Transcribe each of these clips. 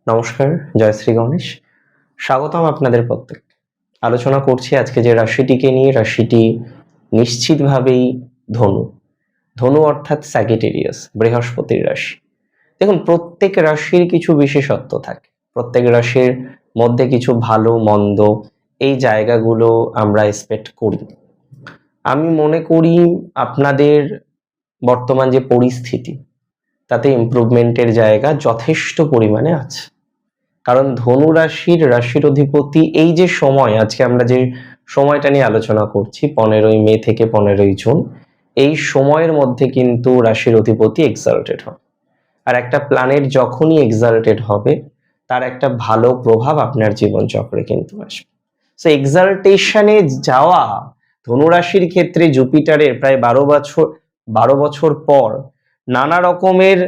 নমস্কার, জয় শ্রী গণেশ। স্বাগতম আপনাদের প্রত্যেক। আলোচনা করছি আজকে যে রাশিটিকে নিয়ে। রাশিটি নিশ্চিতভাবেই ধনু। ধনু অর্থাৎ স্যাজিটেরিয়াস, বৃহস্পতির রাশি। দেখুন, প্রত্যেক রাশির কিছু বিশেষত্ব থাকে, প্রত্যেক রাশির মধ্যে কিছু ভালো মন্দ এই জায়গাগুলো আমরা এক্সপেক্ট করি। আমি মনে করি আপনাদের বর্তমান যে পরিস্থিতি তাতে ইমপ্রুভমেন্টের জায়গা যথেষ্ট পরিমাণে আছে। কারণ ধনু রাশির অধিপতি এই যে সময়, আজকে আমরা যে সময়টা নিয়ে আলোচনা করছি 15ই মে থেকে 15ই জুন, এই সময়ের মধ্যে কিন্তু রাশির অধিপতি এক্সাল্টেড হয়। আর একটা প্ল্যানেট যখনই এক্সাল্টেড হবে তার একটা ভালো প্রভাব আপনার জীবনচক্রে কিন্তু আসবে। সো এক্সাল্টেশনে যাওয়া ধনুরাশির ক্ষেত্রে জুপিটারের প্রায় 12 বছর পর নানা রকমের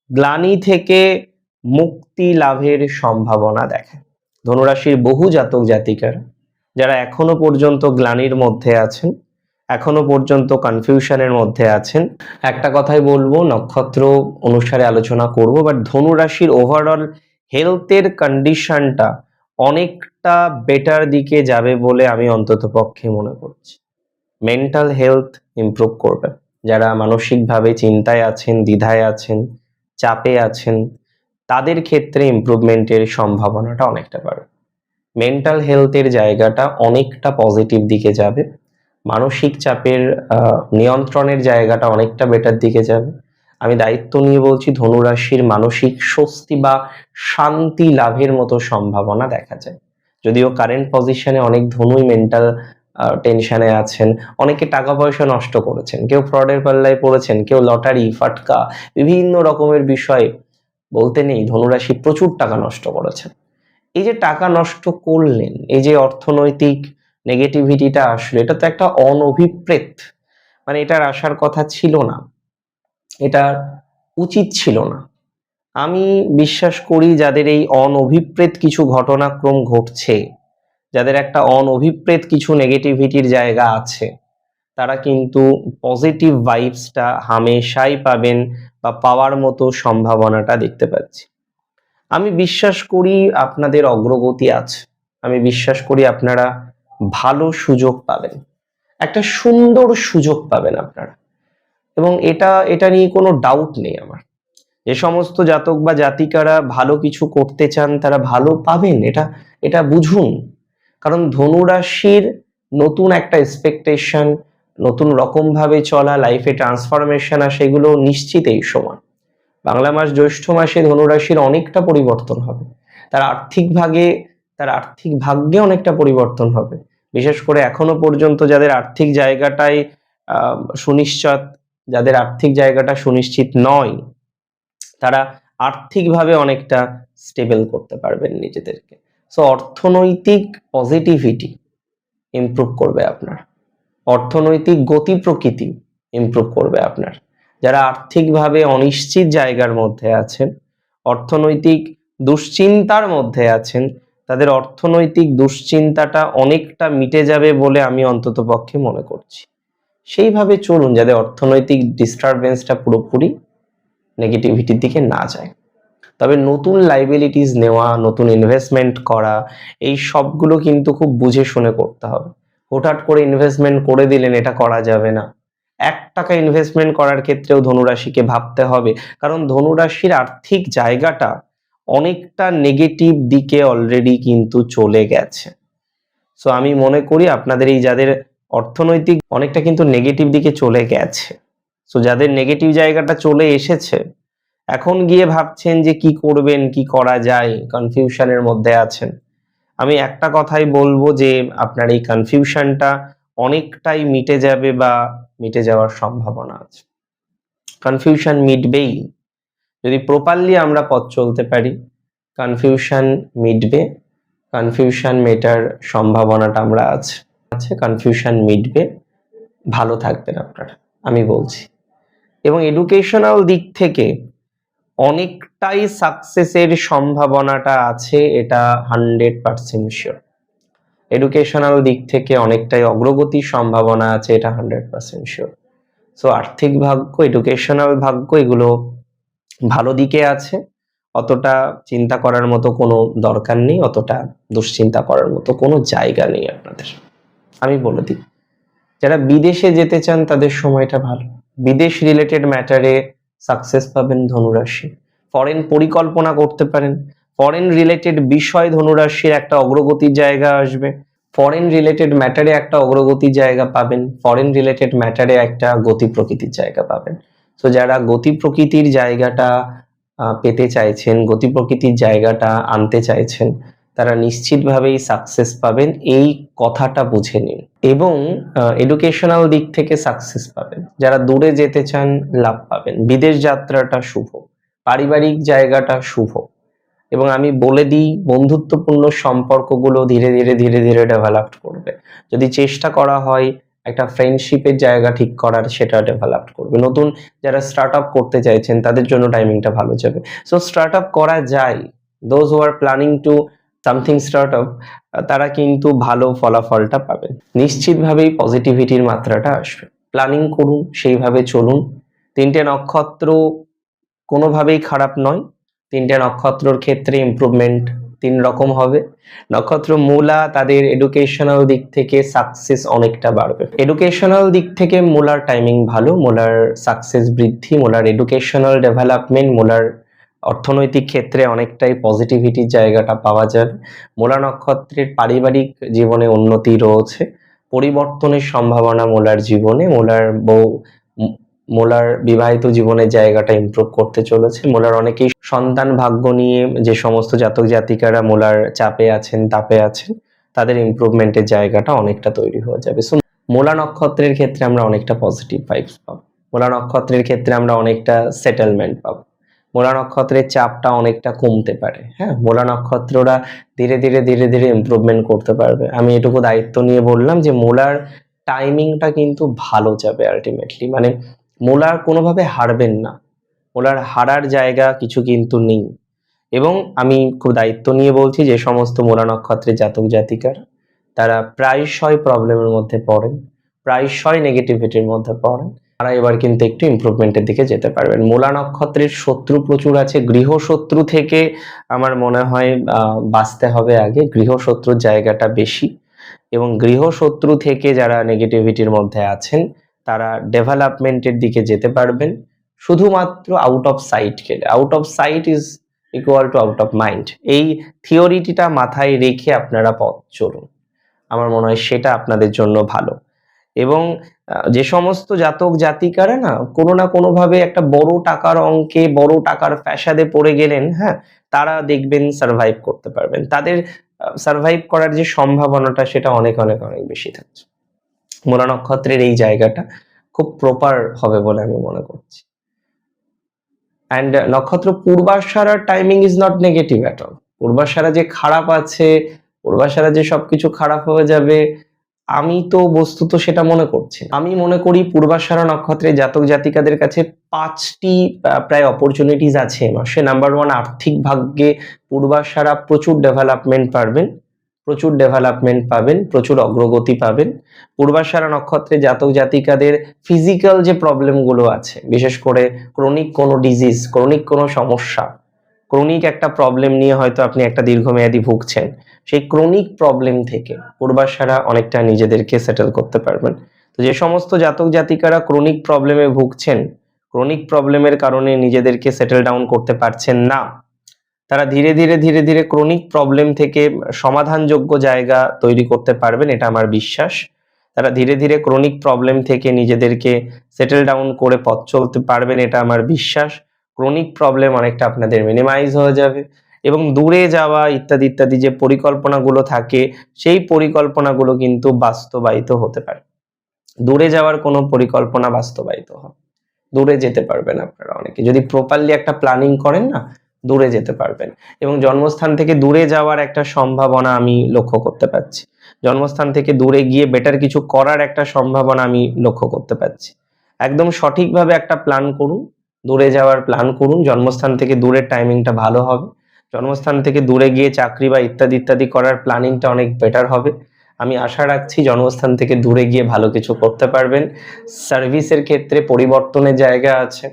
গ্লানি থেকে মুক্তি লাভের সম্ভাবনা দেখায়। ধনুরাশির বহু জাতক জাতিকারা যারা এখনো পর্যন্ত গ্লানির মধ্যে আছেন, এখনো পর্যন্ত কনফিউশনের মধ্যে আছেন, একটা কথাই বলবো, নক্ষত্র অনুসারে আলোচনা করব, বাট ধনুরাশির ওভারঅল হেলথের কন্ডিশনটা অনেকটা বেটার দিকে যাবে বলে আমি অন্তত পক্ষে মনে করছি। মেন্টাল হেলথ ইমপ্রুভ করবে। যারা মানসিকভাবে চিন্তায় আছেন, দ্বিধায় আছেন, চাপে আছেন, তাদের ক্ষেত্রে ইমপ্রুভমেন্টের সম্ভাবনাটা অনেকটা বাড়বে। মেন্টাল হেলথের জায়গাটা অনেকটা পজিটিভ দিকে যাবে। মানসিক চাপের নিয়ন্ত্রণের জায়গাটা অনেকটা বেটার দিকে যাবে। আমি দায়িত্ব নিয়ে বলছি, ধনুরাশির মানসিক স্বস্তি বা শান্তি লাভের মতো সম্ভাবনা দেখা যায়। যদিও কারেন্ট পজিশনে অনেক ধনুই মেন্টাল টেনশনে আছেন, অনেকে টাকা পয়সা নষ্ট করেছেন, কেউ ফ্রডের পাল্লায় পড়েছেন, কেউ লটারি ফাটকা বিভিন্ন রকমের বিষয় বলতে নেই, ধনুরাশি প্রচুর টাকা নষ্ট করেছেন। এই যে টাকা নষ্ট করলেন, এই যে অর্থনৈতিক নেগেটিভিটিটা আসলে, এটা তো একটা অনভিপ্রেত, মানে এটার আসার কথা ছিল না, এটা উচিত ছিল না। আমি বিশ্বাস করি যাদের এই অনভিপ্রেত কিছু ঘটনাক্রম ঘটছে, যাদের একটা অনভিপ্রেত কিছু নেগেটিভিটির জায়গা আছে, তারা কিন্তু পজিটিভ ভাইবসটা হামেশাই পাবেন বা পাওয়ার মতো সম্ভাবনাটা দেখতে পাচ্ছি। আমি বিশ্বাস করি আপনাদের অগ্রগতি আছে, আমি বিশ্বাস করি আপনারা ভালো সুযোগ পাবেন, একটা সুন্দর সুযোগ পাবেন আপনারা, এবং এটা নিয়ে কোনো ডাউট নেই আমার। যে সমস্ত জাতক বা জাতিকারা ভালো কিছু করতে চান তারা ভালো পাবেন, এটা বুঝুন। কারণ ধনুরাশির নতুন একটা এক্সপেকটেশন, নতুন রকম ভাবে চলা, লাইফে ট্রান্সফরমেশন আসে, এগুলো নিশ্চিত এই সময়। বাংলা মাস জ্যৈষ্ঠ মাসে ধনুরাশির অনেকটা পরিবর্তন হবে, তার আর্থিক ভাগ্যে অনেকটা পরিবর্তন হবে। বিশেষ করে এখনো পর্যন্ত যাদের আর্থিক জায়গাটাই সুনিশ্চিত, যাদের আর্থিক জায়গাটা সুনিশ্চিত নয়, তারা আর্থিকভাবে অনেকটা স্টেবল করতে পারবেন নিজেদেরকে। সো অর্থনৈতিক পজিটিভিটি ইমপ্রুভ করবে আপনার, অর্থনৈতিক গতি প্রকৃতি ইমপ্রুভ করবে আপনার। যারা আর্থিকভাবে অনিশ্চিত জায়গার মধ্যে আছেন, অর্থনৈতিক দুশ্চিন্তার মধ্যে আছেন, তাদের অর্থনৈতিক দুশ্চিন্তাটা অনেকটা মিটে যাবে বলে আমি অন্তত পক্ষে মনে করছি। সেইভাবে চলুন যাতে অর্থনৈতিক ডিস্টারবেন্সটা পুরোপুরি নেগেটিভিটির দিকে না যায়। তবে নতুন লাইবিলিটিস নেওয়া, নতুন ইনভেস্টমেন্ট করা, এই সবগুলো কিন্তু খুব বুঝে শুনে করতে হবে। হুটহাট করে ইনভেস্টমেন্ট করে দিলেন, এটা করা যাবে না। 1 টাকা ইনভেস্টমেন্ট করার ক্ষেত্রেও ধনুরাশিকে ভাবতে হবে, কারণ ধনুরাশির আর্থিক জায়গাটা অনেকটা নেগেটিভ দিকে অলরেডি কিন্তু চলে গেছে। সো আমি মনে করি আপনাদের এই যাদের অর্থনৈতিক অনেকটা কিন্তু নেগেটিভ দিকে চলে গেছে, সো যাদের নেগেটিভ জায়গাটা চলে এসেছে, এখন গিয়ে ভাবছেন যে কি করবেন, কি করা যায়, কনফিউশনের মধ্যে আছেন, আমি একটা কথাই বলবো যে আপনার এই কনফিউশনটা অনেকটাই মিটে যাবে বা মিটে যাওয়ার সম্ভাবনা আছে। কনফিউশন মিটবেই, যদি প্রপারলি আমরা পথ চলতে পারি কনফিউশন মিটবে, কনফিউশন মেটার সম্ভাবনাটা আমরা আছে, কনফিউশন মিটবে, ভালো থাকবেন আপনারা, আমি বলছি। এবং এডুকেশনাল দিক থেকে অনেকটাই সাকসেসের সম্ভাবনাটা আছে, এটা 100% শিওর। এডুকেশনাল দিক থেকে অনেকটাই অগ্রগতির সম্ভাবনা আছে, এটা 100% শিওর। সো আর্থিক ভাগ্য, এডুকেশনাল ভাগ্য, এগুলো ভালো দিকে আছে। অতটা চিন্তা করার মতো কোনো দরকার নেই, অতটা দুশ্চিন্তা করার মতো কোনো জায়গা নেই আপনাদের। আমি বলে দিই, যারা বিদেশে যেতে চান তাদের সময়টা ভালো, বিদেশ রিলেটেড ম্যাটারে সাকসেস পাবেন ধনুরাশি। ফরেন পরিকল্পনা করতে পারেন, ফরেন রিলেটেড বিষয় ধনুরাশির একটা অগ্রগতির জায়গা আসবে, ফরেন রিলেটেড ম্যাটারে একটা অগ্রগতির জায়গা পাবেন, ফরেন রিলেটেড ম্যাটারে একটা গতি প্রকৃতির জায়গা পাবেন। তো যারা গতি প্রকৃতির জায়গাটা পেতে চাইছেন, গতি প্রকৃতির জায়গাটা আনতে চাইছেন, তারা নিশ্চিতভাবেই সাকসেস পাবেন, এই কথাটা বুঝে নিন। এবং এডুকেশনাল দিক থেকে সাকসেস পাবেন, যারা দূরে যেতে চান লাভ পাবেন, বিদেশ যাত্রাটা শুভ, পারিবারিক জায়গাটা শুভ। এবং আমি বলে দিই, বন্ধুত্বপূর্ণ সম্পর্কগুলো ধীরে ধীরে ধীরে ধীরে ডেভেলপ করবে। যদি চেষ্টা করা হয় একটা ফ্রেন্ডশিপের জায়গা ঠিক করার, সেটা ডেভেলপ করবে। নতুন যারা স্টার্ট আপ করতে চাইছেন তাদের জন্য টাইমিংটা ভালো যাবে। সো স্টার্ট আপ করা যায়, those who are planning to something start up, তারা কিন্তু ভালো ফলাফলটা পাবেন। নিশ্চিতভাবেই পজিটিভিটির মাত্রাটা আসবে। প্ল্যানিং করুন, সেইভাবে চলুন। 3টে নক্ষত্র কোনোভাবেই খারাপ নয়। 3টে নক্ষত্রর ক্ষেত্রে ইমপ্রুভমেন্ট 3 রকম হবে। নক্ষত্র মূলা, তাদের এডুকেশনাল দিক থেকে সাকসেস অনেকটা বাড়বে। এডুকেশনাল দিক থেকে মূলার টাইমিং ভালো, মূলার সাকসেস বৃদ্ধি, মূলার এডুকেশনাল ডেভেলপমেন্ট, মূলার অর্থনৈতিক ক্ষেত্রে অনেকটাই পজিটিভিটির জায়গাটা পাওয়া যাবে। মূলা নক্ষত্রের পারিবারিক জীবনে উন্নতি রয়েছে, পরিবর্তনের সম্ভাবনা মূলার জীবনে, মূলার বিবাহিত জীবনের জায়গাটা ইমপ্রুভ করতে চলেছে। মূলার অনেকেই সন্তান ভাগ্য নিয়ে যে সমস্ত জাতক জাতিকারা মূলার চাপে আছেন, তাপে আছেন, তাদের ইমপ্রুভমেন্টের জায়গাটা অনেকটা তৈরি হয়ে যাবে। সো মূলা নক্ষত্রের ক্ষেত্রে আমরা অনেকটা পজিটিভ ভাইবস পাবো, মূলা নক্ষত্রের ক্ষেত্রে আমরা অনেকটা সেটেলমেন্ট পাবো, মূলা নক্ষত্রের চাপটা অনেকটা কমতে পারে। হ্যাঁ, মূলা নক্ষত্ররা ধীরে ধীরে ধীরে ধীরে ইমপ্রুভমেন্ট করতে পারবে। আমি এটুকু দায়িত্ব নিয়ে বললাম যে মূলার টাইমিংটা কিন্তু ভালো যাবে আলটিমেটলি, মানে মূলার কোনোভাবে হারবেন না, মূলার হারার জায়গা কিছু কিন্তু নেই। এবং আমি খুব দায়িত্ব নিয়ে বলছি, যে সমস্ত মূলা নক্ষত্রের জাতক জাতিকারা, তারা প্রায়শই প্রবলেমের মধ্যে পড়েন, প্রায়শই নেগেটিভিটির মধ্যে পড়েন, তারা এবার কিন্তু একটু ইমপ্রুভমেন্টের দিকে যেতে পারবেন। মূলা নক্ষত্রের শত্রু প্রচুর আছে, গৃহশত্রু থেকে আমার মনে হয় বাঁচতে হবে আগে, গৃহশত্রুর জায়গাটা বেশি। এবং গৃহশত্রু থেকে যারা নেগেটিভিটির মধ্যে আছেন, তারা ডেভেলপমেন্টের দিকে যেতে পারবেন শুধুমাত্র আউট অফ সাইট গেলে। Out of sight is equal to out of mind, এই থিওরিটিটা মাথায় রেখে আপনারা পথ চলুন, আমার মনে হয় সেটা আপনাদের জন্য ভালো। এবং যে সমস্ত জাতক জাতিকারা কোনো না কোনোভাবে একটা বড় টাকার অঙ্কে, বড় টাকার ফ্যাসাদে পড়ে গেলেন, হ্যাঁ, তারা দেখবেন সার্ভাইভ করতে পারবেন। তাদের সার্ভাইভ করার যে সম্ভাবনাটা, সেটা অনেক অনেক অনেক বেশি থাকছে। মূলা নক্ষত্রের এই জায়গাটা খুব প্রপার হবে বলে আমি মনে করছি। অ্যান্ড নক্ষত্র পূর্বাষাঢ়ার timing is not negative at all. পূর্বাষাঢ়া যে খারাপ আছে, পূর্বাষাঢ়া যে সবকিছু খারাপ হয়ে যাবে, আমি তো বস্তুত সেটা মনে করছি। আমি মনে করি পূর্বাষাঢ়া নক্ষত্রের জাতক জাতিকাদের কাছে 5টি প্রায় অপরচুনিটিস আছে মাসে। নাম্বার 1, আর্থিক ভাগ্যে পূর্বাষাঢ়া প্রচুর ডেভেলপমেন্ট পাবেন, প্রচুর ডেভেলপমেন্ট পাবেন, প্রচুর অগ্রগতি পাবেন। পূর্বাষাঢ়া নক্ষত্রে জাতক জাতিকাদের ফিজিক্যাল যে প্রবলেমগুলো আছে, বিশেষ করে ক্রনিক কোনো ডিজিজ, ক্রনিক কোনো সমস্যা, ক্রনিক একটা প্রবলেম নিয়ে হয়তো আপনি একটা দীর্ঘমেয়াদী ভুগছেন, সেই ক্রনিক প্রবলেম থেকে পূর্বাষাঢ়া অনেকটা নিজেদেরকে সেটেল করতে পারবেন। তো যে সমস্ত জাতক জাতিকারা ক্রনিক প্রবলেমে ভুগছেন, ক্রনিক প্রবলেমের কারণে নিজেদেরকে সেটেল ডাউন করতে পারছেন না, তারা ধীরে ধীরে ধীরে ধীরে ক্রনিক প্রবলেম থেকে সমাধানযোগ্য জায়গা তৈরি করতে পারবেন, এটা আমার বিশ্বাস। তারা ধীরে ধীরে ক্রনিক প্রবলেম থেকে নিজেদেরকে সেটেল ডাউন করে পথ চলতে পারবেন, এটা আমার বিশ্বাস। ক্রনিক প্রবলেম অনেকটা আপনাদের মিনিমাইজ হয়ে যাবে, এবং দূরে যাওয়া ইত্যাদি ইত্যাদি যে পরিকল্পনাগুলো থাকে, সেই পরিকল্পনাগুলো কিন্তু বাস্তবায়িত হতে পারে। দূরে যাওয়ার কোনো পরিকল্পনা বাস্তবায়িত হয়, দূরে যেতে পারবেন আপনারা অনেকে, যদি প্রপারলি একটা প্ল্যানিং করেন না, দূরে যেতে পারবেন। এবং জন্মস্থান থেকে দূরে যাওয়ার একটা সম্ভাবনা আমি লক্ষ্য করতে পারছি, জন্মস্থান থেকে দূরে গিয়ে বেটার কিছু করার একটা সম্ভাবনা আমি লক্ষ্য করতে পারছি। একদম সঠিকভাবে একটা প্ল্যান করুন, দূরে যাওয়ার প্ল্যান করুন, জন্মস্থান থেকে দূরের টাইমিংটা ভালো হবে। জন্মস্থান থেকে দূরে গিয়ে চাকরি বা ইত্যাদি ইত্যাদি করার প্ল্যানিংটা অনেক বেটার হবে। আমি আশা রাখছি জন্মস্থান থেকে দূরে গিয়ে ভালো কিছু করতে পারবেন। সার্ভিসের ক্ষেত্রে পরিবর্তনের জায়গা আছে,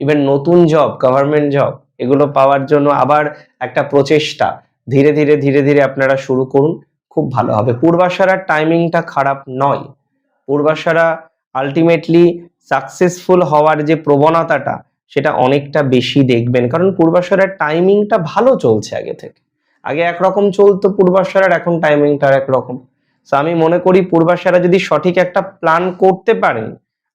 ইভেন নতুন জব, গভর্নমেন্ট জব, এগুলো পাওয়ার জন্য আবার একটা প্রচেষ্টা ধীরে ধীরে ধীরে ধীরে আপনারা শুরু করুন, খুব ভালো হবে। পূর্বাশারার টাইমিংটা খারাপ নয়। পূর্বাশারা আলটিমেটলি সাকসেসফুল হওয়ার যে প্রবণতাটা সেটা অনেকটা বেশি দেখবেন, কারণ পূর্বাশারার টাইমিংটা ভালো চলছে আগে থেকে। আগে একরকম চলতো পূর্বাশারার, এখন টাইমিংটা আর একরকম। তো আমি মনে করি পূর্বাশারা যদি সঠিক একটা প্ল্যান করতে পারেন,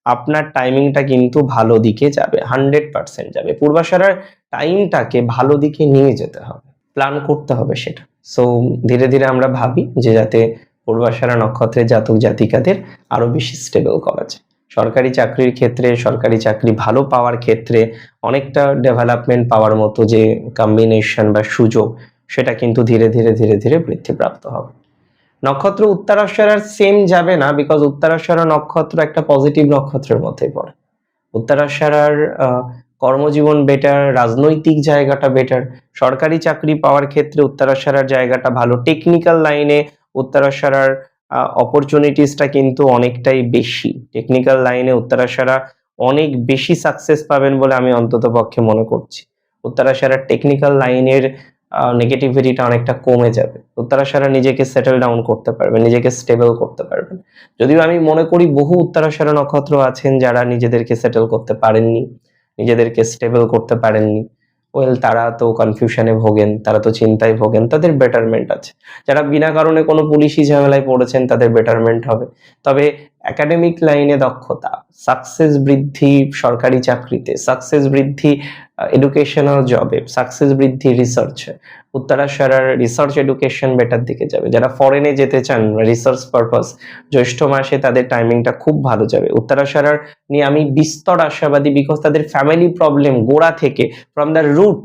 আপনার টাইমিংটা কিন্তু ভালো দিকে যাবে, 100% যাবে। পূর্বাশারার টাইমটাকে ভালো দিকে নিয়ে যেতে হবে, প্ল্যান করতে হবে সেটা। সো ধীরে ধীরে আমরা ভাবি যে যাতে পূর্বাশারা নক্ষত্রের জাতক জাতিকাদের আরো বেশি স্টেবল করা যায়। সরকারি চাকরির ক্ষেত্রে, সরকারি চাকরি ভালো পাওয়ার ক্ষেত্রে অনেকটা ডেভেলপমেন্ট পাওয়ার মতো যে কম্বিনেশন বা সুযোগ, সেটা কিন্তু ধীরে ধীরে ধীরে ধীরে বৃদ্ধিপ্রাপ্ত হবে। নক্ষত্র উত্তরাশারার সেম যাবে না, বিকজ উত্তরাশারা নক্ষত্র একটা পজিটিভ নক্ষত্রের মধ্যেই পড়ে। উত্তরাশারার কর্মজীবন বেটার, রাজনৈতিক জায়গাটা বেটার। সরকারি চাকরি পাওয়ার ক্ষেত্রে উত্তরাশারার জায়গাটা ভালো। টেকনিক্যাল লাইনে উত্তরাশারার অপরচুনিটিসটা কিন্তু অনেকটাই বেশি। টেকনিক্যাল লাইনে উত্তরাশারা অনেক বেশি সাকসেস পাবেন বলে আমি অন্তত পক্ষে মনে করছি। উত্তরাশারার টেকনিক্যাল লাইনের নেগেটিভিটিটা অনেকটা কমে যাবে। উত্তরাশারা নিজেকে সেটেল ডাউন করতে পারবেন, নিজেকে স্টেবল করতে পারবেন। যদিও আমি মনে করি বহু উত্তরাশারা নক্ষত্র আছেন যারা নিজেদেরকে সেটেল করতে পারেননি, নিজেদেরকে স্টেবল করতে পারেননি। ওয়েল, তারা তো কনফিউশনে ভোগেন, তারা তো চিন্তায় ভোগেন, তাদের বেটারমেন্ট আছে। যারা বিনা কারণে কোনো পুলিশি ঝামেলায় পড়েছেন তাদের বেটারমেন্ট হবে। তবে একাডেমিক লাইনে দক্ষতা, সাকসেস বৃদ্ধি সরকারি চাকরিতে, সাকসেস বৃদ্ধি এডুকেশনাল জবে, সাকসেস বৃদ্ধি রিসার্চে, উত্তরাশারার রিসার্চ এডুকেশন বেটার দিকে যাবে। যারা ফরেনে যেতে চান রিসার্চ পারপাস, জ্যৈষ্ঠ মাসে তাদের টাইমিংটা খুব ভালো যাবে। উত্তরাশারার নিয়ে আমি বিস্তর আশাবাদী, বিকজ তাদের ফ্যামিলি প্রবলেম গোড়া থেকে ফ্রম দ্য রুট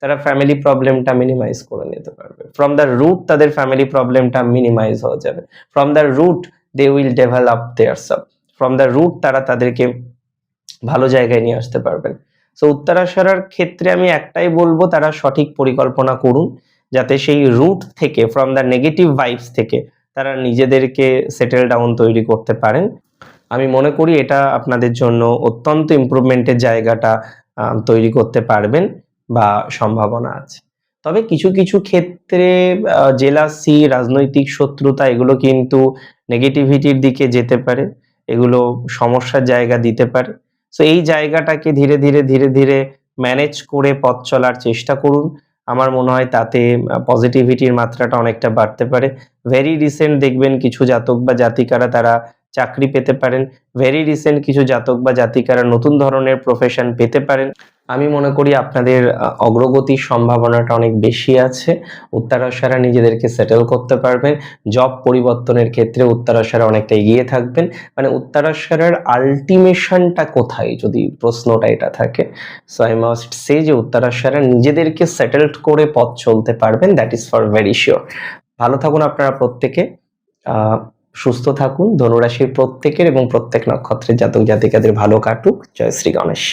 তারা ফ্যামিলি প্রবলেমটা মিনিমাইজ করে নিতে পারবে। ফ্রম দ্য রুট তাদের ফ্যামিলি প্রবলেমটা মিনিমাইজ হয়ে যাবে। From the root they will develop their self. From the root তারা তাদেরকে ভালো জায়গায় নিয়ে আসতে পারবেন। সো উত্তরাশারার ক্ষেত্রে আমি একটাই বলবো, তারা সঠিক পরিকল্পনা করুন যাতে সেই রুট থেকে, ফ্রম দ্য নেগেটিভ ভাইবস থেকে তারা নিজেদেরকে সেটেল ডাউন তৈরি করতে পারেন। আমি মনে করি এটা আপনাদের জন্য অত্যন্ত ইমপ্রুভমেন্টের জায়গাটা তৈরি করতে পারবেন বা সম্ভাবনা আছে। তবে কিছু কিছু ক্ষেত্রে জেলাসি, রাজনৈতিক শত্রুতা এগুলো কিন্তু নেগেটিভিটির দিকে যেতে পারে, এগুলো সমস্যার জায়গা দিতে পারে। সো এই জায়গাটাকে ধীরে ধীরে ধীরে ধীরে ম্যানেজ করে পথ চলার চেষ্টা করুন। আমার মনে হয় তাতে পজিটিভিটির মাত্রাটা অনেকটা বাড়তে পারে। ভেরি রিসেন্ট দেখবেন কিছু জাতক বা জাতিকারা তারা চাকরি পেতে পারেন। ভেরি রিসেন্ট কিছু জাতক বা জাতিকারা নতুন ধরনের প্রফেশন পেতে পারেন। আমি মনে করি আপনাদের অগ্রগতির সম্ভাবনাটা অনেক বেশি আছে। উত্তরাশারা নিজেদেরকে সেটেল করতে পারবেন। জব পরিবর্তনের ক্ষেত্রে উত্তরাশারা অনেকটা এগিয়ে থাকবেন। মানে উত্তরাশারার আলটিমেশনটা কোথায়, যদি প্রশ্নটা এটা থাকে, সো আই মাস্ট সে যে উত্তরাশারা নিজেদেরকে সেটেলড করে পথ চলতে পারবেন, that is for very sure. ভালো থাকুন আপনারা প্রত্যেকে, সুস্থ থাকুন। ধনুরাশির প্রত্যেকের এবং প্রত্যেক নক্ষত্রের জাতক জাতিকাদের ভালো কাটুক। জয় শ্রী গণেশ।